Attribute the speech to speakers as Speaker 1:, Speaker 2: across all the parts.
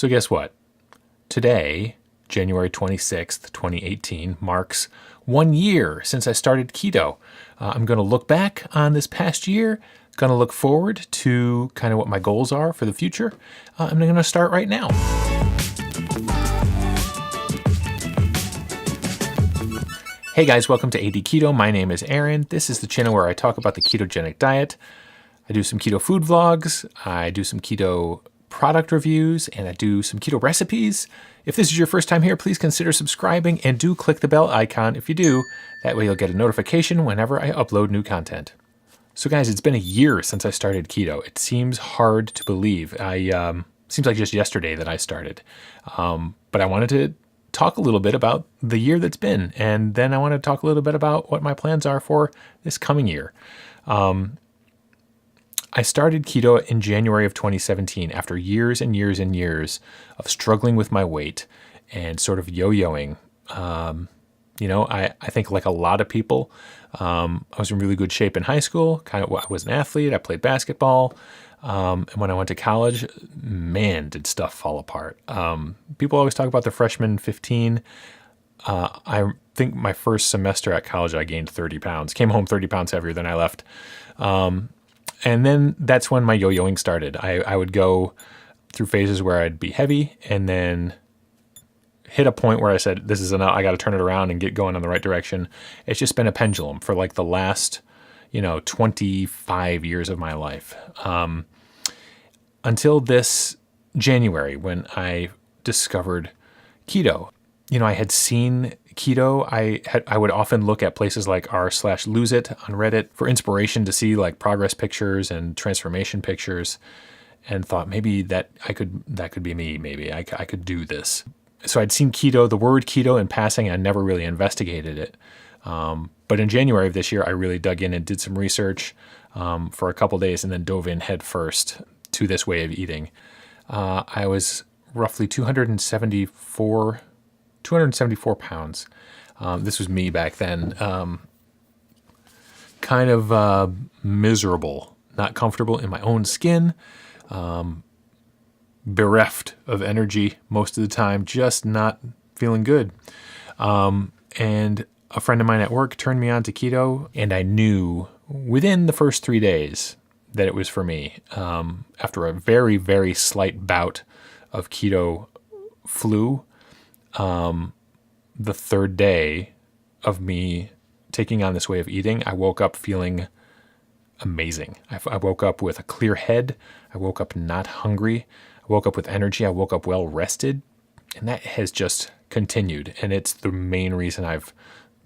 Speaker 1: So guess what? Today, January 26th, 2018, marks 1 year since I started keto. I'm going to look back on this past year, going to look forward to kind of what my goals are for the future. I'm going to start right now. Hey guys, welcome to AD Keto. My name is Aaron. This is the channel where I talk about the ketogenic diet. I do some keto food vlogs, I do some keto product reviews, and I do some keto recipes. If this is your first time here, please consider subscribing and do click the bell icon if you do. That way you'll get a notification whenever I upload new content. So guys, it's been a year since I started keto. It seems hard to believe. Seems like just yesterday that I started. But I wanted to talk a little bit about the year that's been, and then I want to talk a little bit about what my plans are for this coming year. I started keto in January of 2017 after years and years and years of struggling with my weight and sort of yo-yoing. I think like a lot of people, I was in really good shape in high school. I was an athlete. I played basketball. And when I went to college, man, did stuff fall apart. People always talk about the freshman 15. I think my first semester at college, I gained 30 pounds, came home 30 pounds heavier than I left. And then that's when my yo-yoing started. I would go through phases where I'd be heavy and then hit a point where I said, this is enough. I got to turn it around and get going in the right direction. It's just been a pendulum for like the last, 25 years of my life. Until this January when I discovered keto. I had seen keto. I would often look at places like r/lose it on Reddit for inspiration to see like progress pictures and transformation pictures, and thought maybe that could be me. Maybe I could do this. So I'd seen keto, the word keto in passing. I never really investigated it. But in January of this year, I really dug in and did some research for a couple days, and then dove in head first to this way of eating. I was roughly 274 pounds. This was me back then. Kind of miserable, not comfortable in my own skin, bereft of energy most of the time, just not feeling good. And a friend of mine at work turned me on to keto, and I knew within the first 3 days that it was for me. After a very, very slight bout of keto flu, the third day of me taking on this way of eating, I woke up feeling amazing. I woke up with a clear head. I woke up not hungry. I woke up with energy. I woke up well rested. And that has just continued. And it's the main reason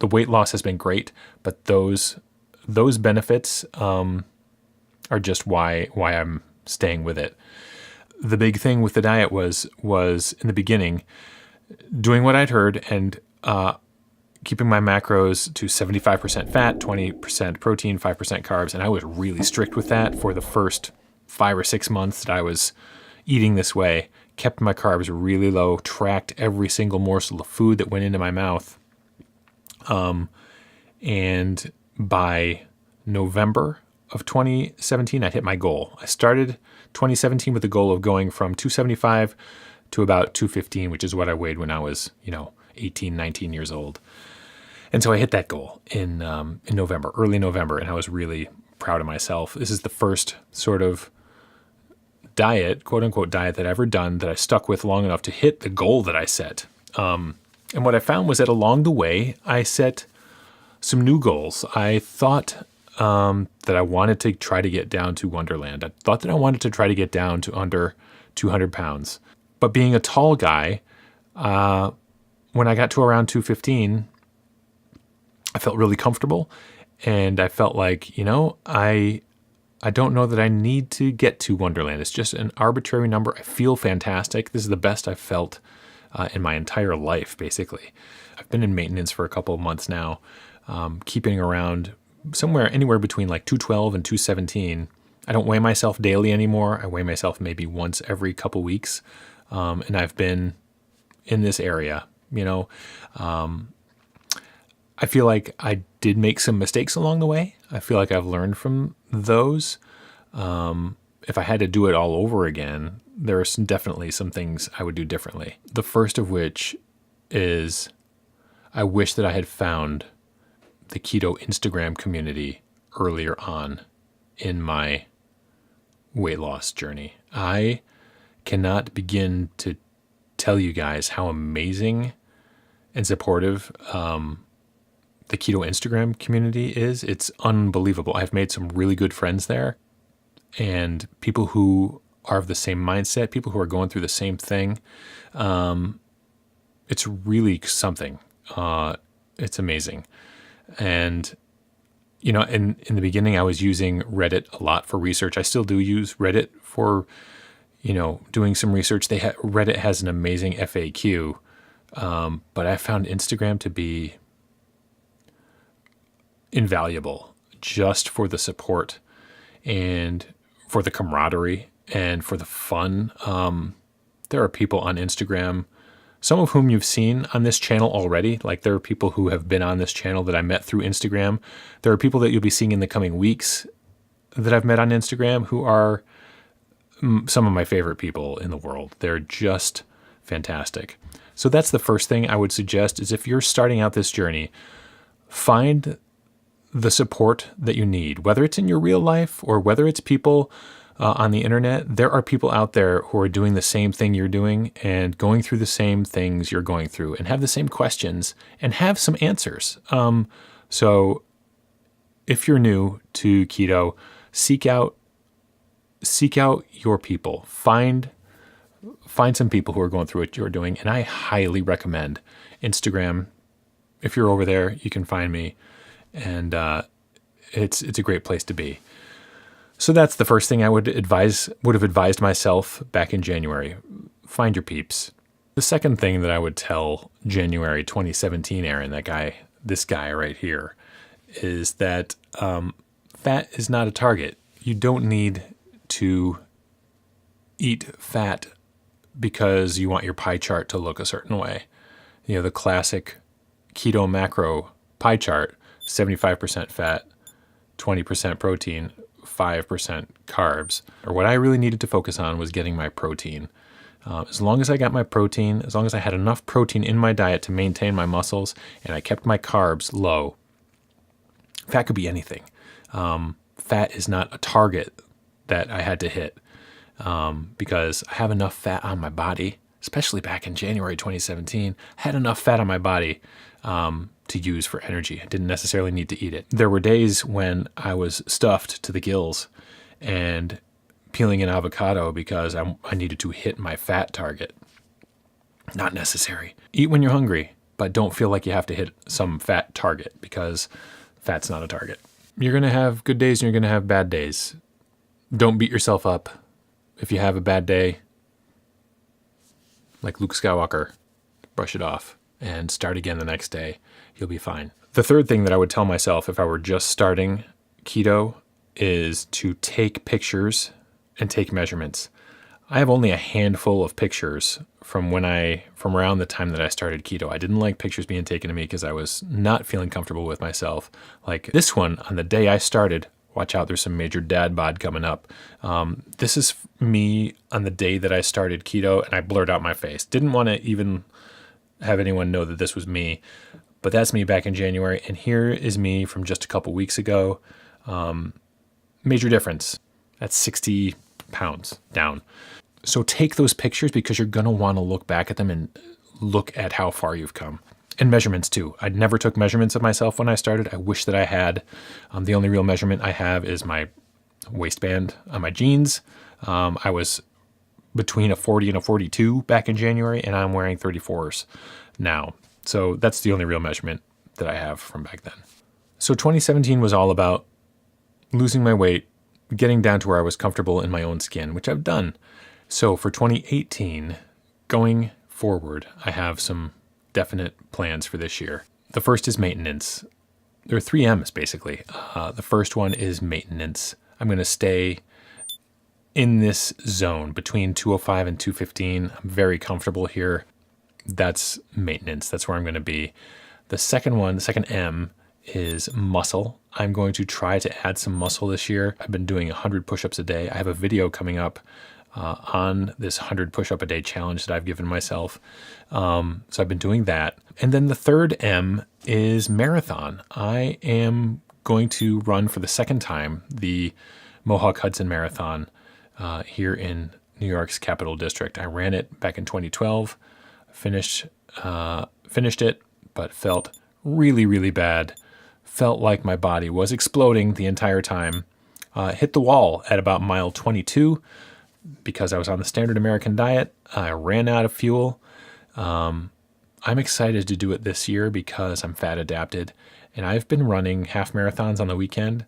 Speaker 1: the weight loss has been great, but those benefits are just why I'm staying with it. The big thing with the diet was in the beginning, doing what I'd heard and keeping my macros to 75% fat, 20% protein, 5% carbs. And I was really strict with that for the first 5 or 6 months that I was eating this way. Kept my carbs really low, tracked every single morsel of food that went into my mouth. And by November of 2017, I hit my goal. I started 2017 with the goal of going from 275 to about 215, which is what I weighed when I was, 18, 19 years old. And so I hit that goal in November, early November, and I was really proud of myself. This is the first sort of diet, quote unquote diet, that I ever done that I stuck with long enough to hit the goal that I set. And what I found was that along the way, I set some new goals. I thought that I wanted to try to get down to Wonderland. I thought that I wanted to try to get down to under 200 pounds. But being a tall guy, when I got to around 215, I felt really comfortable. And I felt like, I don't know that I need to get to Wonderland. It's just an arbitrary number. I feel fantastic. This is the best I've felt in my entire life, basically. I've been in maintenance for a couple of months now, keeping around anywhere between like 212 and 217. I don't weigh myself daily anymore. I weigh myself maybe once every couple weeks. And I've been in this area, I feel like I did make some mistakes along the way. I feel like I've learned from those. And if I had to do it all over again, there are definitely some things I would do differently. The first of which is I wish that I had found the keto Instagram community earlier on in my weight loss journey. I cannot begin to tell you guys how amazing and supportive the keto Instagram community is. It's unbelievable. I've made some really good friends there, and people who are of the same mindset, people who are going through the same thing. It's really something. It's amazing. And, in the beginning, I was using Reddit a lot for research. I still do use Reddit for, doing some research. Reddit has an amazing FAQ, but I found Instagram to be invaluable just for the support and for the camaraderie and for the fun. There are people on Instagram, some of whom you've seen on this channel already. Like, there are people who have been on this channel that I met through Instagram. There are people that you'll be seeing in the coming weeks that I've met on Instagram who are some of my favorite people in the world. They're just fantastic. So that's the first thing I would suggest, is if you're starting out this journey, find the support that you need, whether it's in your real life or whether it's people on the internet. There are people out there who are doing the same thing you're doing and going through the same things you're going through and have the same questions and have some answers. So if you're new to keto, seek out your people. Find some people who are going through what you're doing, and I highly recommend Instagram. If you're over there, you can find me, and it's a great place to be. So that's the first thing I would have advised myself back in January. Find your peeps. The second thing that I would tell January 2017 Aaron, this guy right here, is that fat is not a target. You don't need to eat fat because you want your pie chart to look a certain way. The classic keto macro pie chart, 75% fat, 20% protein, 5% carbs. Or what I really needed to focus on was getting my protein. As long as I got my protein, as long as I had enough protein in my diet to maintain my muscles, and I kept my carbs low, fat could be anything. Fat is not a target that I had to hit, because I have enough fat on my body, especially back in January 2017. I had enough fat on my body to use for energy. I didn't necessarily need to eat it. There were days when I was stuffed to the gills and peeling an avocado because I needed to hit my fat target. Not necessary. Eat when you're hungry, but don't feel like you have to hit some fat target, because fat's not a target. You're going to have good days and you're going to have bad days. Don't beat yourself up. If you have a bad day, like Luke Skywalker, brush it off and start again the next day. You'll be fine. The third thing that I would tell myself if I were just starting keto is to take pictures and take measurements. I have only a handful of pictures from around the time that I started keto. I didn't like pictures being taken of me because I was not feeling comfortable with myself. Like this one, on the day I started, watch out, there's some major dad bod coming up. This is me on the day that I started keto, and I blurred out my face. Didn't want to even have anyone know that this was me, but that's me back in January. And here is me from just a couple weeks ago. Major difference. That's 60 pounds down. So take those pictures, because you're going to want to look back at them and look at how far you've come. And measurements too. I never took measurements of myself when I started. I wish that I had. The only real measurement I have is my waistband on my jeans. I was between a 40 and a 42 back in January, and I'm wearing 34s now. So that's the only real measurement that I have from back then. So 2017 was all about losing my weight, getting down to where I was comfortable in my own skin, which I've done. So for 2018, going forward, I have some definite plans for this year. The first is maintenance. There are 3 M's basically. The first one is maintenance. I'm going to stay in this zone between 205 and 215. I'm very comfortable here. That's maintenance. That's where I'm going to be. The second M is muscle. I'm going to try to add some muscle this year. I've been doing 100 push-ups a day. I have a video coming up on this 100 push-up a day challenge that I've given myself. So I've been doing that. And then the third M is marathon. I am going to run for the second time the Mohawk Hudson Marathon here in New York's Capital District. I ran it back in 2012, finished it, but felt really, really bad. Felt like my body was exploding the entire time. Hit the wall at about mile 22 because I was on the standard American diet. I ran out of fuel. I'm excited to do it this year because I'm fat adapted, and I've been running half marathons on the weekend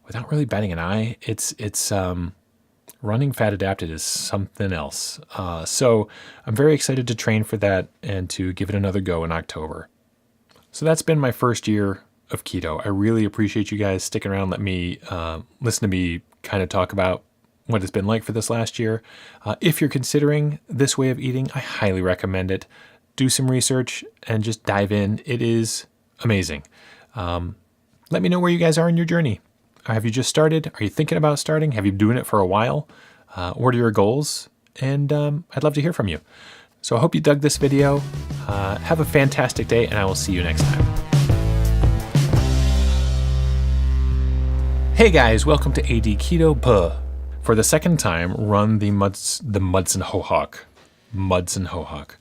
Speaker 1: without really batting an eye. It's running fat adapted is something else. So I'm very excited to train for that and to give it another go in October. So that's been my first year of keto. I really appreciate you guys sticking around. Let me listen to me kind of talk about what it's been like for this last year. If you're considering this way of eating, I highly recommend it. Do some research and just dive in. It is amazing. Let me know where you guys are in your journey. Have you just started? Are you thinking about starting? Have you been doing it for a while? What are your goals? And I'd love to hear from you. So I hope you dug this video. Have a fantastic day, and I will see you next time. Hey guys, welcome to AD Keto Puh. For the second time, run the Mudson Mohawk. Mudson Mohawk.